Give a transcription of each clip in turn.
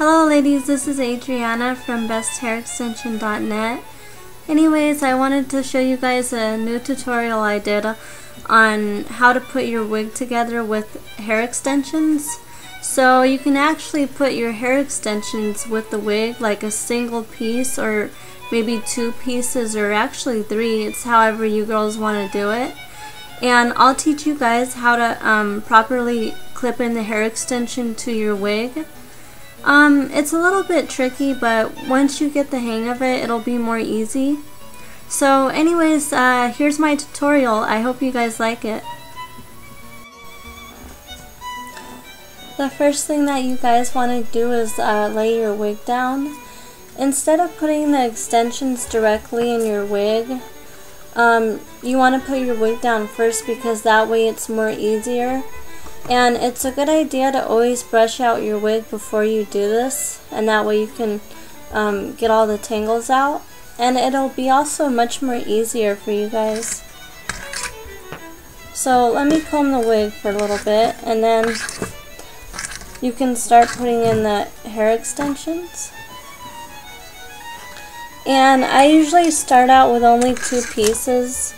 Hello ladies, this is Adriana from besthairextension.net. Anyways, I wanted to show you guys a new tutorial I did on how to put your wig together with hair extensions. So you can actually put your hair extensions with the wig, like a single piece or maybe 2 pieces or actually 3. It's however you girls want to do it. And I'll teach you guys how to properly clip in the hair extension to your wig. It's a little bit tricky, but once you get the hang of it, it'll be more easy. So anyways, here's my tutorial. I hope you guys like it. The first thing that you guys want to do is lay your wig down. Instead of putting the extensions directly in your wig, you want to put your wig down first because that way it's more easier. And it's a good idea to always brush out your wig before you do this, and that way you can get all the tangles out, and it'll be also much more easier for you guys. So let me comb the wig for a little bit, and then you can start putting in the hair extensions. And I usually start out with only 2 pieces.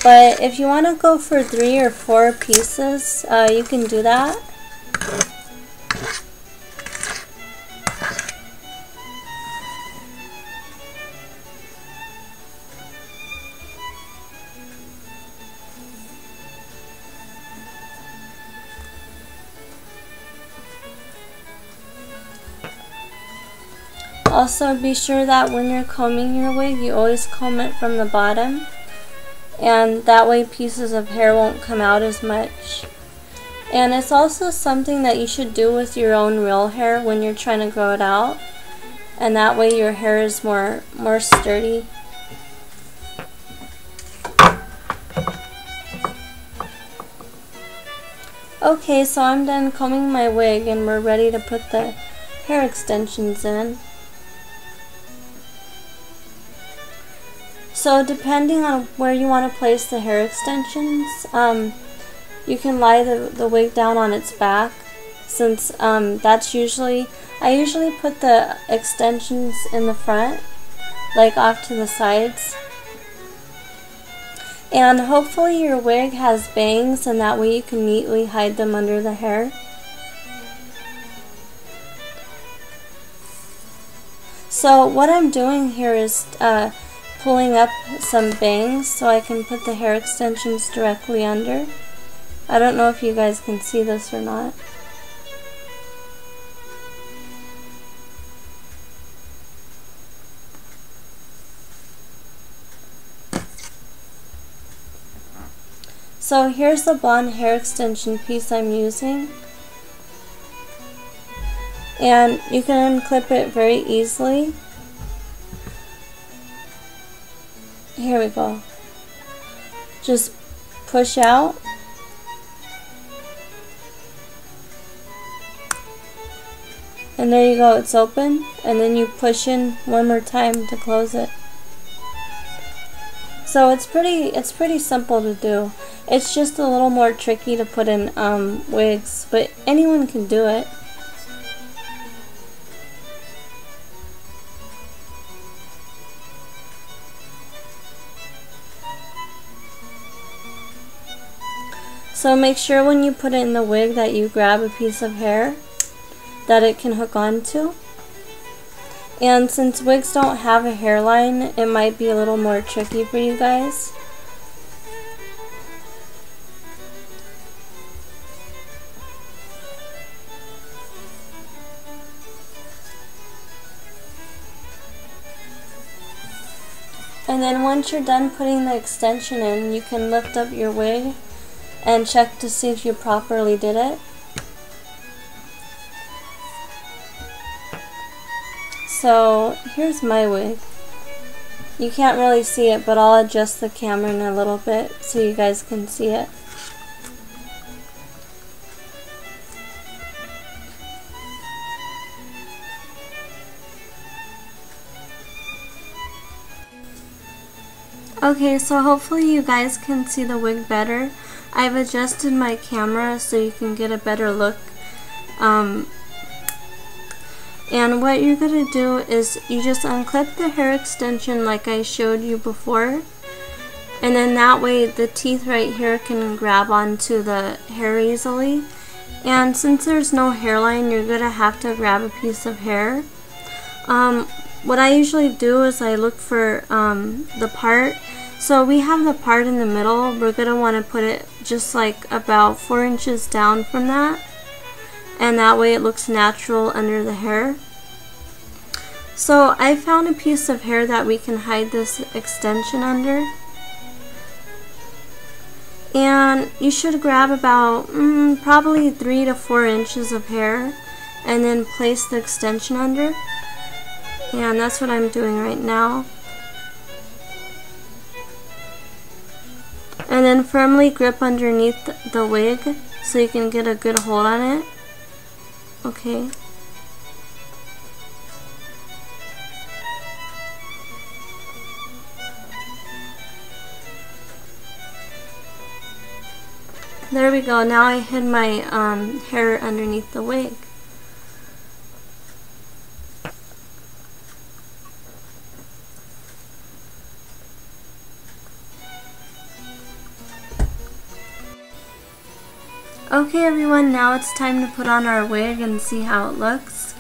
But if you want to go for 3 or 4 pieces, you can do that. Also, be sure that when you're combing your wig, you always comb it from the bottom. And that way pieces of hair won't come out as much. And it's also something that you should do with your own real hair when you're trying to grow it out, and that way your hair is more sturdy. Okay, so I'm done combing my wig and we're ready to put the hair extensions in. So depending on where you want to place the hair extensions, you can lie the wig down on its back, since that's I usually put the extensions in the front, like off to the sides. And hopefully your wig has bangs, and that way you can neatly hide them under the hair. So what I'm doing here is pulling up some bangs so I can put the hair extensions directly under. I don't know if you guys can see this or not. So here's the blonde hair extension piece I'm using. And you can unclip it very easily. Here we go. Just push out. And there you go, it's open. And then you push in one more time to close it. So it's pretty simple to do. It's just a little more tricky to put in wigs, but anyone can do it. So make sure when you put it in the wig that you grab a piece of hair that it can hook onto. And since wigs don't have a hairline, it might be a little more tricky for you guys. And then once you're done putting the extension in, you can lift up your wig and check to see if you properly did it. So here's my wig. You can't really see it, but I'll adjust the camera in a little bit so you guys can see it. Okay, so hopefully you guys can see the wig better. I've adjusted my camera so you can get a better look. And what you're going to do is you just unclip the hair extension like I showed you before. And then that way the teeth right here can grab onto the hair easily. And since there's no hairline, you're going to have to grab a piece of hair. What I usually do is I look for the part. So we have the part in the middle. We're going to want to put it just like about 4 inches down from that. And that way it looks natural under the hair. So I found a piece of hair that we can hide this extension under. And you should grab about probably 3 to 4 inches of hair and then place the extension under. And that's what I'm doing right now. And then firmly grip underneath the wig so you can get a good hold on it. Okay. There we go. Now I hid my hair underneath the wig. Okay everyone, now it's time to put on our wig and see how it looks.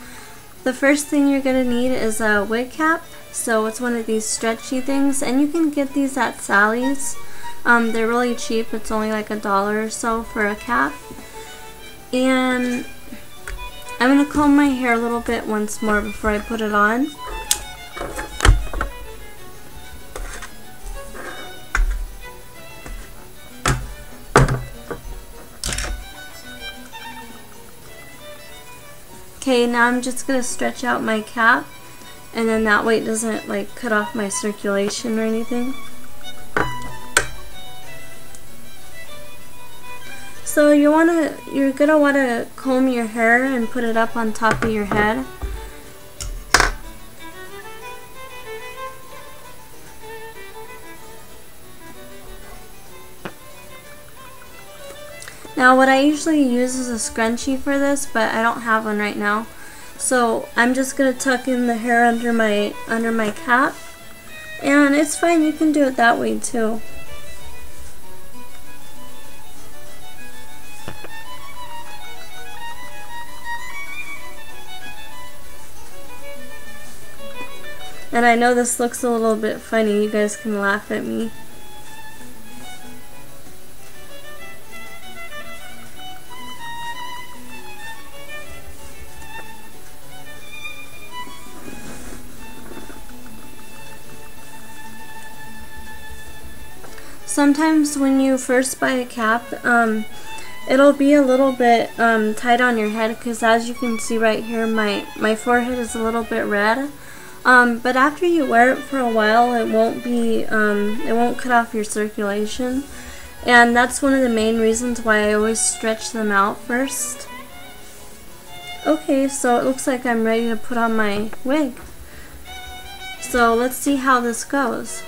The first thing you're going to need is a wig cap. So it's one of these stretchy things, and you can get these at Sally's. They're really cheap. It's only like $1 or so for a cap. And I'm going to comb my hair a little bit once more before I put it on. Okay, now I'm just going to stretch out my cap, and then that way it doesn't like cut off my circulation or anything. So you're gonna want to comb your hair and put it up on top of your head. Now what I usually use is a scrunchie for this, but I don't have one right now. So I'm just gonna tuck in the hair under my cap, and it's fine, you can do it that way too. And I know this looks a little bit funny, you guys can laugh at me. Sometimes when you first buy a cap, it'll be a little bit tight on your head, because as you can see right here, my forehead is a little bit red. But after you wear it for a while, it won't cut off your circulation, and that's one of the main reasons why I always stretch them out first. Okay, so it looks like I'm ready to put on my wig. So let's see how this goes.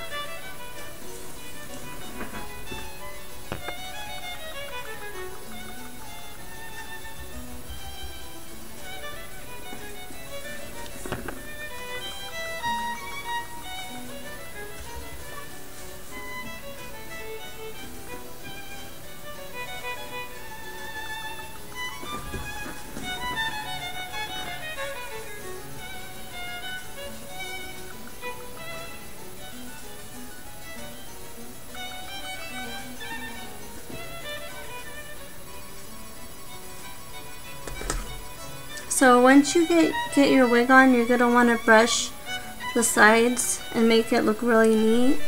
So once you get your wig on, you're going to want to brush the sides and make it look really neat.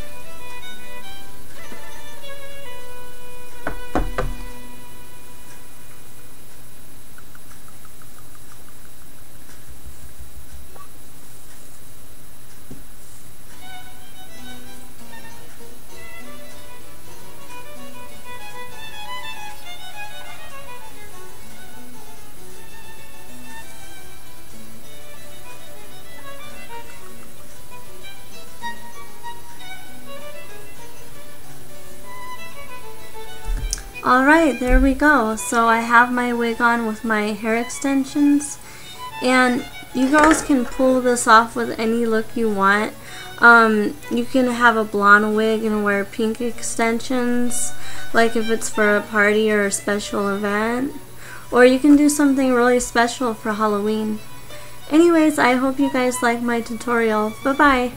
Alright, there we go. So I have my wig on with my hair extensions, and you girls can pull this off with any look you want. You can have a blonde wig and wear pink extensions, like if it's for a party or a special event. Or you can do something really special for Halloween. Anyways, I hope you guys like my tutorial. Bye-bye.